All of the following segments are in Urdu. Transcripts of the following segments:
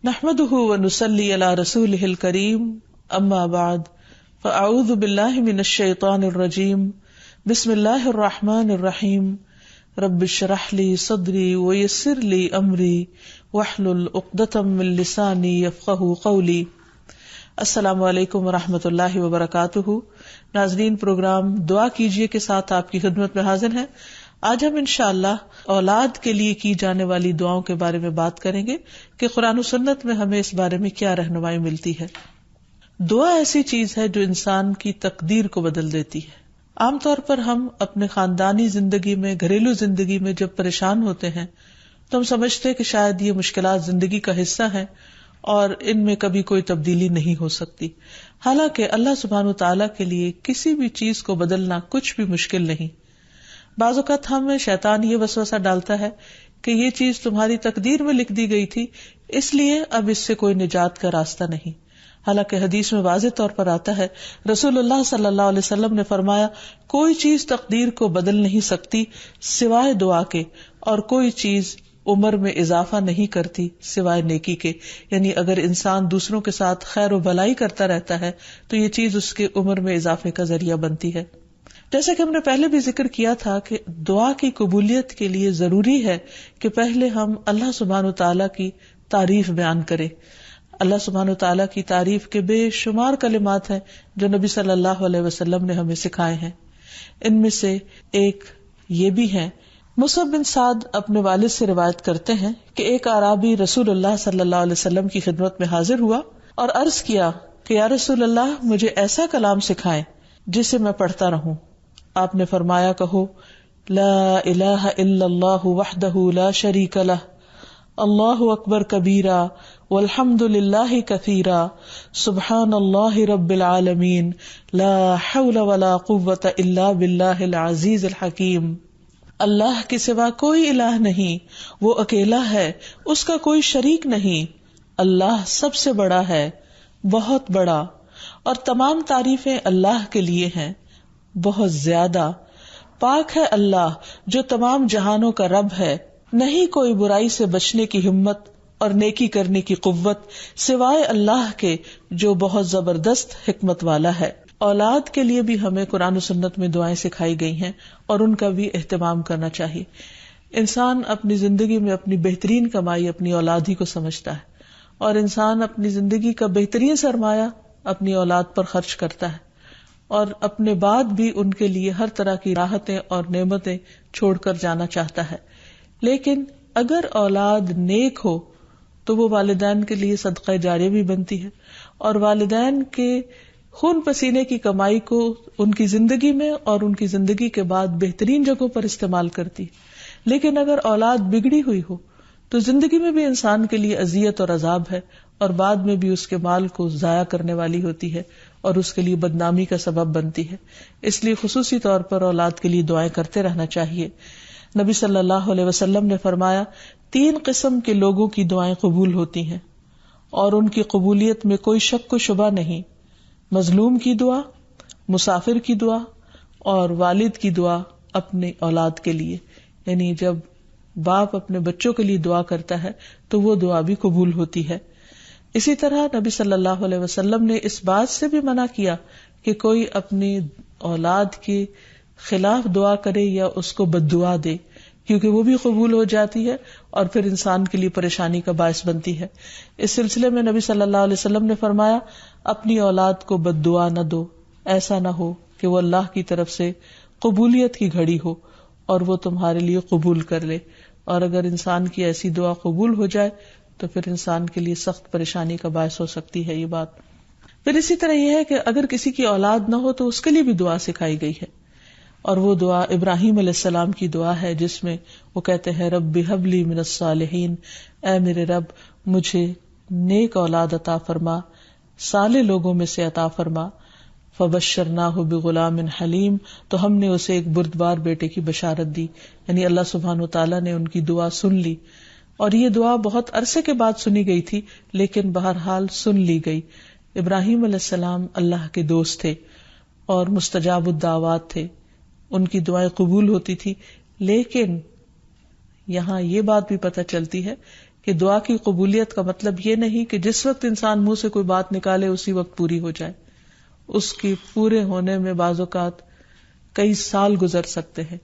نحمده ونصلي على رسوله الكريم اما بعد فاعوذ بالله من الشيطان الرجيم بسم الله الرحمن الرحيم رب اشرح لي صدري ويسر لي امري واحلل عقدة من لساني يفقهوا قولي. السلام علیکم ورحمۃ اللہ وبرکاتہ. ناظرین، پروگرام دعا کیجیے کے ساتھ آپ کی خدمت میں حاضر ہیں. آج ہم انشاءاللہ اولاد کے لیے کی جانے والی دعاؤں کے بارے میں بات کریں گے کہ قرآن و سنت میں ہمیں اس بارے میں کیا رہنمائی ملتی ہے. دعا ایسی چیز ہے جو انسان کی تقدیر کو بدل دیتی ہے. عام طور پر ہم اپنے خاندانی زندگی میں، گھریلو زندگی میں جب پریشان ہوتے ہیں تو ہم سمجھتے ہیں کہ شاید یہ مشکلات زندگی کا حصہ ہیں اور ان میں کبھی کوئی تبدیلی نہیں ہو سکتی. حالانکہ اللہ سبحانہ وتعالیٰ کے لیے کسی بھی چیز کو بدلنا کچھ بھی مشکل نہیں. بعض اوقات ہمیں شیطان یہ وسوسہ ڈالتا ہے کہ یہ چیز تمہاری تقدیر میں لکھ دی گئی تھی، اس لیے اب اس سے کوئی نجات کا راستہ نہیں. حالانکہ حدیث میں واضح طور پر آتا ہے، رسول اللہ صلی اللہ علیہ وسلم نے فرمایا، کوئی چیز تقدیر کو بدل نہیں سکتی سوائے دعا کے، اور کوئی چیز عمر میں اضافہ نہیں کرتی سوائے نیکی کے. یعنی اگر انسان دوسروں کے ساتھ خیر و بھلائی کرتا رہتا ہے تو یہ چیز اس کے عمر میں اضافے کا ذریعہ بنتی ہے. جیسے کہ ہم نے پہلے بھی ذکر کیا تھا کہ دعا کی قبولیت کے لیے ضروری ہے کہ پہلے ہم اللہ سبحانہ وتعالیٰ کی تعریف بیان کریں. اللہ سبحانہ وتعالیٰ کی تعریف کے بے شمار کلمات ہیں جو نبی صلی اللہ علیہ وسلم نے ہمیں سکھائے ہیں. ان میں سے ایک یہ بھی ہے، مصعب بن سعد اپنے والد سے روایت کرتے ہیں کہ ایک اعرابی رسول اللہ صلی اللہ علیہ وسلم کی خدمت میں حاضر ہوا اور عرض کیا کہ یا رسول اللہ، مجھے ایسا کلام سکھائیں جسے میں پڑھتا رہوں. آپ نے فرمایا، کہو لا الہ الا اللہ وحدہ لا شریک لہ، اللہ اکبر کبیرا والحمد للہ کثیرا، سبحان اللہ رب العالمین، لا حول ولا قوۃ الا باللہ العزیز الحکیم. اللہ کے سوا کوئی الہ نہیں، وہ اکیلا ہے، اس کا کوئی شریک نہیں، اللہ سب سے بڑا ہے، بہت بڑا، اور تمام تعریفیں اللہ کے لیے ہیں، بہت زیادہ. پاک ہے اللہ جو تمام جہانوں کا رب ہے، نہیں کوئی برائی سے بچنے کی ہمت اور نیکی کرنے کی قوت سوائے اللہ کے جو بہت زبردست حکمت والا ہے. اولاد کے لیے بھی ہمیں قرآن و سنت میں دعائیں سکھائی گئی ہیں اور ان کا بھی اہتمام کرنا چاہیے. انسان اپنی زندگی میں اپنی بہترین کمائی اپنی اولاد ہی کو سمجھتا ہے، اور انسان اپنی زندگی کا بہترین سرمایہ اپنی اولاد پر خرچ کرتا ہے، اور اپنے بعد بھی ان کے لیے ہر طرح کی راحتیں اور نعمتیں چھوڑ کر جانا چاہتا ہے. لیکن اگر اولاد نیک ہو تو وہ والدین کے لیے صدقہ جاریہ بھی بنتی ہے، اور والدین کے خون پسینے کی کمائی کو ان کی زندگی میں اور ان کی زندگی کے بعد بہترین جگہوں پر استعمال کرتی. لیکن اگر اولاد بگڑی ہوئی ہو تو زندگی میں بھی انسان کے لیے اذیت اور عذاب ہے، اور بعد میں بھی اس کے مال کو ضائع کرنے والی ہوتی ہے اور اس کے لیے بدنامی کا سبب بنتی ہے. اس لیے خصوصی طور پر اولاد کے لیے دعائیں کرتے رہنا چاہیے. نبی صلی اللہ علیہ وسلم نے فرمایا، 3 قسم کے لوگوں کی دعائیں قبول ہوتی ہیں اور ان کی قبولیت میں کوئی شک و شبہ نہیں: مظلوم کی دعا، مسافر کی دعا، اور والد کی دعا اپنے اولاد کے لیے. یعنی جب باپ اپنے بچوں کے لیے دعا کرتا ہے تو وہ دعا بھی قبول ہوتی ہے. اسی طرح نبی صلی اللہ علیہ وسلم نے اس بات سے بھی منع کیا کہ کوئی اپنی اولاد کے خلاف دعا کرے یا اس کو بد دعا دے، کیونکہ وہ بھی قبول ہو جاتی ہے اور پھر انسان کے لیے پریشانی کا باعث بنتی ہے. اس سلسلے میں نبی صلی اللہ علیہ وسلم نے فرمایا، اپنی اولاد کو بد دعا نہ دو، ایسا نہ ہو کہ وہ اللہ کی طرف سے قبولیت کی گھڑی ہو اور وہ تمہارے لیے قبول کر لے. اور اگر انسان کی ایسی دعا قبول ہو جائے تو پھر انسان کے لیے سخت پریشانی کا باعث ہو سکتی ہے یہ بات. پھر اسی طرح یہ ہے کہ اگر کسی کی اولاد نہ ہو تو اس کے لیے بھی دعا سکھائی گئی ہے، اور وہ دعا ابراہیم علیہ السلام کی دعا ہے، جس میں وہ کہتے ہیں، رب ہب لی من الصالحین، اے میرے رب مجھے نیک اولاد عطا فرما، صالح لوگوں میں سے عطا فرما. فبشرناہ بغلام حلیم، تو ہم نے اسے ایک بردبار بیٹے کی بشارت دی. یعنی اللہ سبحانہ وتعالیٰ نے ان کی دعا سن لی، اور یہ دعا بہت عرصے کے بعد سنی گئی تھی لیکن بہرحال سن لی گئی. ابراہیم علیہ السلام اللہ کے دوست تھے اور مستجاب الدعوات تھے، ان کی دعائیں قبول ہوتی تھی. لیکن یہاں یہ بات بھی پتہ چلتی ہے کہ دعا کی قبولیت کا مطلب یہ نہیں کہ جس وقت انسان منہ سے کوئی بات نکالے اسی وقت پوری ہو جائے. اس کی پورے ہونے میں بعض اوقات کئی سال گزر سکتے ہیں،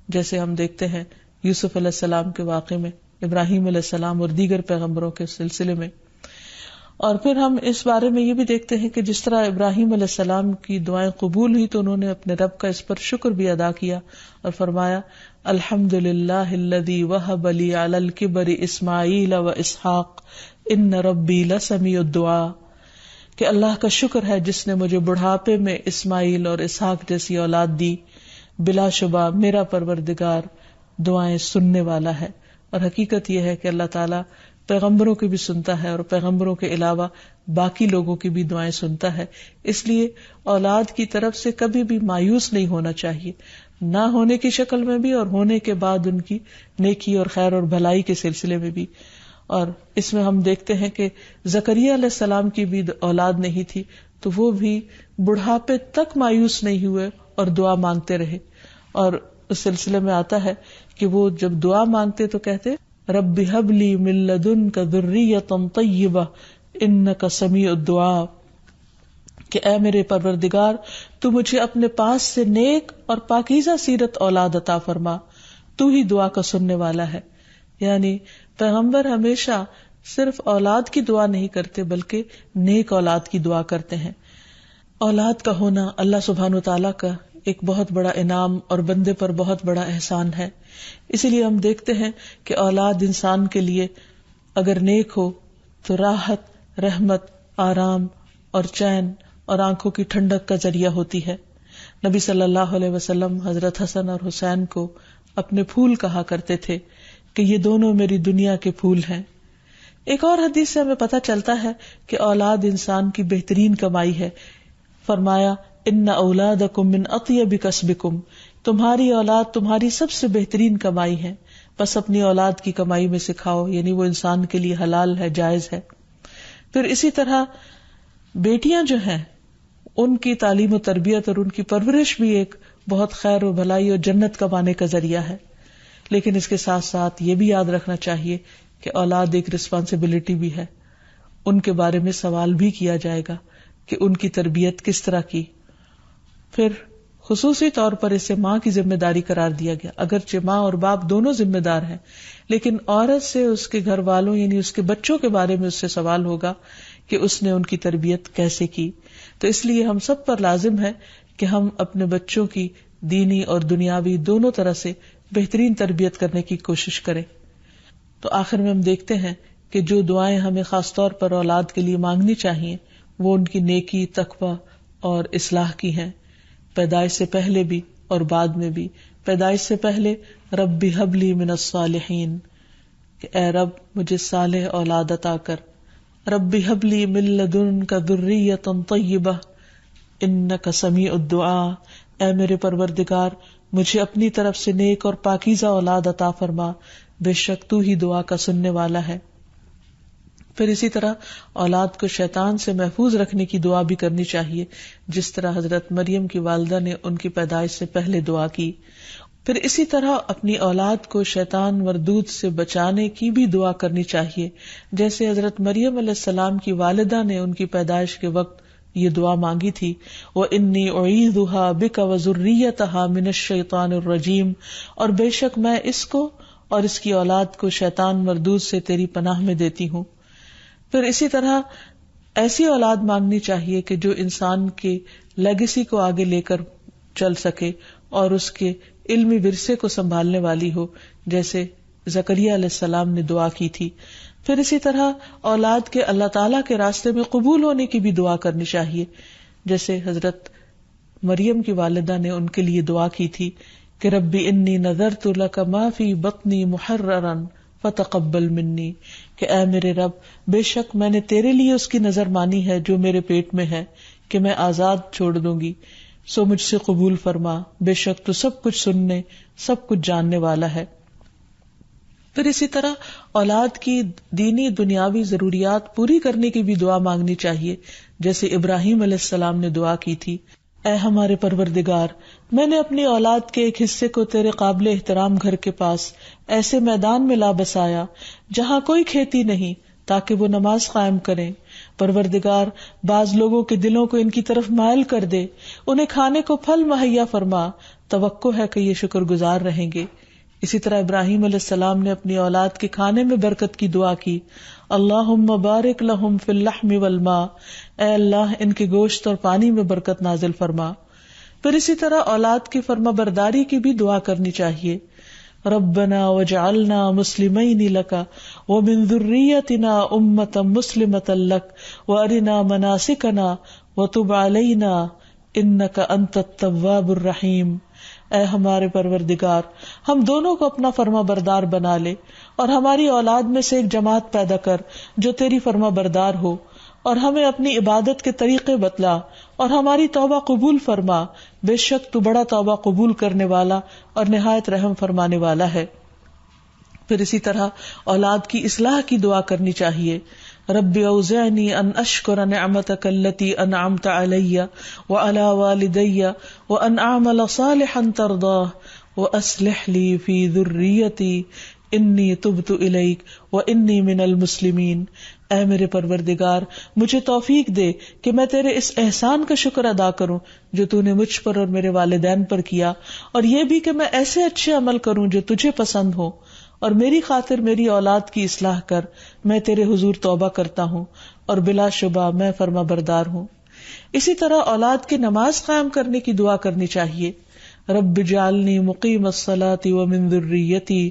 جیسے ہم دیکھتے ہیں یوسف علیہ السلام کے واقعے میں، ابراہیم علیہ السلام اور دیگر پیغمبروں کے سلسلے میں. اور پھر ہم اس بارے میں یہ بھی دیکھتے ہیں کہ جس طرح ابراہیم علیہ السلام کی دعائیں قبول ہوئی تو انہوں نے اپنے رب کا اس پر شکر بھی ادا کیا اور فرمایا الحمد للہ الذی وہب لی علی الکبر اسماعیل و اسحاق ان ربی لسمیع الدعاء، کہ اللہ کا شکر ہے جس نے مجھے بڑھاپے میں اسماعیل اور اسحاق جیسی اولاد دی، بلا شبہ میرا پروردگار دعائیں سننے والا ہے. اور حقیقت یہ ہے کہ اللہ تعالیٰ پیغمبروں کی بھی سنتا ہے اور پیغمبروں کے علاوہ باقی لوگوں کی بھی دعائیں سنتا ہے. اس لیے اولاد کی طرف سے کبھی بھی مایوس نہیں ہونا چاہیے، نہ ہونے کی شکل میں بھی اور ہونے کے بعد ان کی نیکی اور خیر اور بھلائی کے سلسلے میں بھی. اور اس میں ہم دیکھتے ہیں کہ زکریا علیہ السلام کی بھی اولاد نہیں تھی تو وہ بھی بڑھاپے تک مایوس نہیں ہوئے اور دعا مانگتے رہے. اور اس سلسلے میں آتا ہے کہ وہ جب دعا مانگتے تو کہتے رب ہب لی من لدنک ذریۃ طیبہ انک سمیع الدعاء، کہ اے میرے پروردگار تو مجھے اپنے پاس سے نیک اور پاکیزہ سیرت اولاد عطا فرما، تو ہی دعا کا سننے والا ہے. یعنی پیغمبر ہمیشہ صرف اولاد کی دعا نہیں کرتے بلکہ نیک اولاد کی دعا کرتے ہیں. اولاد کا ہونا اللہ سبحانہ وتعالیٰ کا ایک بہت بڑا انعام اور بندے پر بہت بڑا احسان ہے. اسی لیے ہم دیکھتے ہیں کہ اولاد انسان کے لیے اگر نیک ہو تو راحت، رحمت، آرام اور چین اور آنکھوں کی ٹھنڈک کا ذریعہ ہوتی ہے. نبی صلی اللہ علیہ وسلم حضرت حسن اور حسین کو اپنے پھول کہا کرتے تھے کہ یہ دونوں میری دنیا کے پھول ہیں. ایک اور حدیث سے ہمیں پتہ چلتا ہے کہ اولاد انسان کی بہترین کمائی ہے. فرمایا ان اولادکم من اطیب کسبکم، تمہاری اولاد تمہاری سب سے بہترین کمائی ہے، بس اپنی اولاد کی کمائی میں سکھاؤ، یعنی وہ انسان کے لیے حلال ہے، جائز ہے. پھر اسی طرح بیٹیاں جو ہیں ان کی تعلیم و تربیت اور ان کی پرورش بھی ایک بہت خیر و بھلائی اور جنت کمانے کا ذریعہ ہے. لیکن اس کے ساتھ ساتھ یہ بھی یاد رکھنا چاہیے کہ اولاد ایک رسپانسبلٹی بھی ہے، ان کے بارے میں سوال بھی کیا جائے گا کہ ان کی تربیت کس طرح کی. پھر خصوصی طور پر اسے ماں کی ذمہ داری قرار دیا گیا، اگرچہ ماں اور باپ دونوں ذمہ دار ہیں، لیکن عورت سے اس کے گھر والوں یعنی اس کے بچوں کے بارے میں اس سے سوال ہوگا کہ اس نے ان کی تربیت کیسے کی. تو اس لیے ہم سب پر لازم ہے کہ ہم اپنے بچوں کی دینی اور دنیاوی دونوں طرح سے بہترین تربیت کرنے کی کوشش کریں. تو آخر میں ہم دیکھتے ہیں کہ جو دعائیں ہمیں خاص طور پر اولاد کے لیے مانگنی چاہیے وہ ان کی نیکی، تقوی اور اصلاح کی ہیں، پیدائش سے پہلے بھی اور بعد میں بھی. پیدائش سے پہلے رب ہب لی من الصالحین، کہ اے رب مجھے صالح اولاد عطا کر. رب ہب لی من لدنک ذریۃ طیبہ انک سمیع الدعاء، اے میرے پروردگار مجھے اپنی طرف سے نیک اور پاکیزہ اولاد عطا فرما، بے شک تو ہی دعا کا سننے والا ہے. پھر اسی طرح اولاد کو شیطان سے محفوظ رکھنے کی دعا بھی کرنی چاہیے، جس طرح حضرت مریم کی والدہ نے ان کی پیدائش سے پہلے دعا کی. پھر اسی طرح اپنی اولاد کو شیطان مردود سے بچانے کی بھی دعا کرنی چاہیے، جیسے حضرت مریم علیہ السلام کی والدہ نے ان کی پیدائش کے وقت یہ دعا مانگی تھی، وَإِنِّي أُعِيذُهَا بِكَ وَذُرِّيَّتَهَا مِنَ الشَّيْطَانِ الرَّجِيمِ، اور بے شک میں اس کو اور اس کی اولاد کو شیطان مردود سے تیری پناہ میں دیتی ہوں. پھر اسی طرح ایسی اولاد مانگنی چاہیے کہ جو انسان کے لیگیسی کو آگے لے کر چل سکے اور اس کے علمی ورثے کو سنبھالنے والی ہو، جیسے زکریا علیہ السلام نے دعا کی تھی. پھر اسی طرح اولاد کے اللہ تعالیٰ کے راستے میں قبول ہونے کی بھی دعا کرنی چاہیے، جیسے حضرت مریم کی والدہ نے ان کے لیے دعا کی تھی کہ ربی انی نذرت لک ما فی بطنی محررا فتقبل منی، کہ اے میرے رب بے شک میں نے تیرے لیے اس کی نظر مانی ہے جو میرے پیٹ میں ہے کہ میں آزاد چھوڑ دوں گی، سو مجھ سے قبول فرما، بے شک تو سب کچھ سننے سب کچھ جاننے والا ہے. پھر اسی طرح اولاد کی دینی دنیاوی ضروریات پوری کرنے کی بھی دعا مانگنی چاہیے، جیسے ابراہیم علیہ السلام نے دعا کی تھی اے ہمارے پروردگار، میں نے اپنی اولاد کے ایک حصے کو تیرے قابل احترام گھر کے پاس ایسے میدان میں لا بسایا جہاں کوئی کھیتی نہیں، تاکہ وہ نماز قائم کریں۔ پروردگار، بعض لوگوں کے دلوں کو ان کی طرف مائل کر دے، انہیں کھانے کو پھل مہیا فرما، توقع ہے کہ یہ شکر گزار رہیں گے۔ اسی طرح ابراہیم علیہ السلام نے اپنی اولاد کے کھانے میں برکت کی دعا کی، اللہم بارک لہم فی اللحم والماء، اے اللہ ان کے گوشت اور پانی میں برکت نازل فرما۔ پھر اسی طرح اولاد کی فرما برداری کی بھی دعا کرنی چاہیے، ربنا وجعلنا مسلمین لک ومن ذریتنا امۃ مسلمۃ لک وارنا مناسکنا وتب علینا انک انت التواب الرحیم۔ اے ہمارے پروردگار، ہم دونوں کو اپنا فرما بردار بنا لے اور ہماری اولاد میں سے ایک جماعت پیدا کر جو تیری فرما بردار ہو، اور ہمیں اپنی عبادت کے طریقے بتلا اور ہماری توبہ قبول فرما، بے شک تو بڑا توبہ قبول کرنے والا اور نہایت رحم فرمانے والا ہے۔ پھر اسی طرح اولاد کی اصلاح کی دعا کرنی چاہیے، رب اوزعنی ان اشکر نعمتک التی انعمت علی وعلی والدی وان اعمل صالحا ترضاہ واصلح لی فی ذریتی انی تبت الیک وانی من المسلمین۔ اے میرے پروردگار، مجھے توفیق دے کہ میں تیرے اس احسان کا شکر ادا کروں جو تو نے مجھ پر اور میرے والدین پر کیا، اور یہ بھی کہ میں ایسے اچھے عمل کروں جو تجھے پسند ہو، اور میری خاطر میری اولاد کی اصلاح کر، میں تیرے حضور توبہ کرتا ہوں اور بلا شبہ میں فرما بردار ہوں۔ اسی طرح اولاد کی نماز قائم کرنے کی دعا کرنی چاہیے، رب اجعلنی مقیم الصلاۃ ومن ذریتی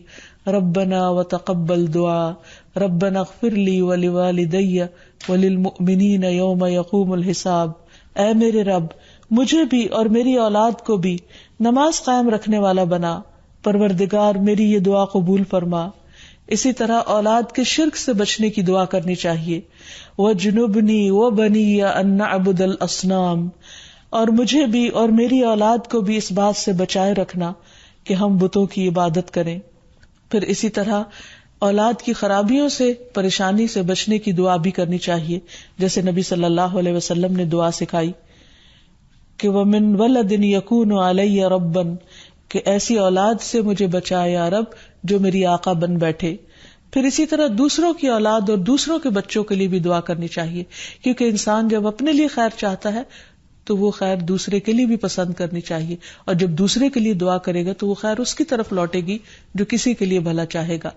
ربنا وتقبل دعا ربنا اغفر لی ولوالدی وللمؤمنین یوم یقوم الحساب۔ اے میرے رب، مجھے بھی اور میری اولاد کو بھی نماز قائم رکھنے والا بنا، پروردگار میری یہ دعا قبول فرما۔ اسی طرح اولاد کے شرک سے بچنے کی دعا کرنی چاہیے، وَجْنُبْنِي وَبَنِيَّ أَن نَعْبُدَ الْأَصْنَامَ، اور مجھے بھی اور میری اولاد کو بھی اس بات سے بچائے رکھنا کہ ہم بتوں کی عبادت کریں۔ پھر اسی طرح اولاد کی خرابیوں سے، پریشانی سے بچنے کی دعا بھی کرنی چاہیے، جیسے نبی صلی اللہ علیہ وسلم نے دعا سکھائی کہ وَمِن وَلَدٍ يَكُونُ عَلَيَّ رَبًّا، کہ ایسی اولاد سے مجھے بچائے یا رب جو میری آقا بن بیٹھے۔ پھر اسی طرح دوسروں کی اولاد اور دوسروں کے بچوں کے لیے بھی دعا کرنی چاہیے، کیونکہ انسان جب اپنے لیے خیر چاہتا ہے تو وہ خیر دوسرے کے لیے بھی پسند کرنی چاہیے، اور جب دوسرے کے لیے دعا کرے گا تو وہ خیر اس کی طرف لوٹے گی جو کسی کے لیے بھلا چاہے گا۔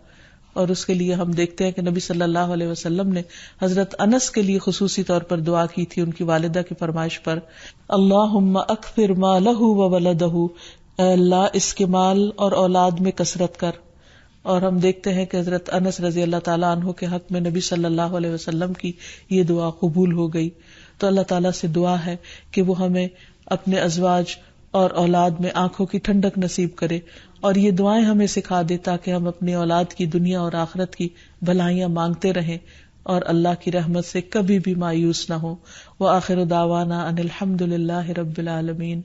اور اس کے لیے ہم دیکھتے ہیں کہ نبی صلی اللہ علیہ وسلم نے حضرت انس کے لیے خصوصی طور پر دعا کی تھی، ان کی والدہ کی فرمائش پر، اللہم اکثر مالہ وولدہ، اے اللہ اس کے مال اور اولاد میں کثرت کر۔ اور ہم دیکھتے ہیں کہ حضرت انس رضی اللہ تعالیٰ عنہ کے حق میں نبی صلی اللہ علیہ وسلم کی یہ دعا قبول ہو گئی۔ تو اللہ تعالیٰ سے دعا ہے کہ وہ ہمیں اپنے ازواج اور اولاد میں آنکھوں کی ٹھنڈک نصیب کرے، اور یہ دعائیں ہمیں سکھا دے تاکہ ہم اپنی اولاد کی دنیا اور آخرت کی بھلائیاں مانگتے رہیں اور اللہ کی رحمت سے کبھی بھی مایوس نہ ہوں۔ وآخر دعوانا ان الحمد للہ رب العالمین۔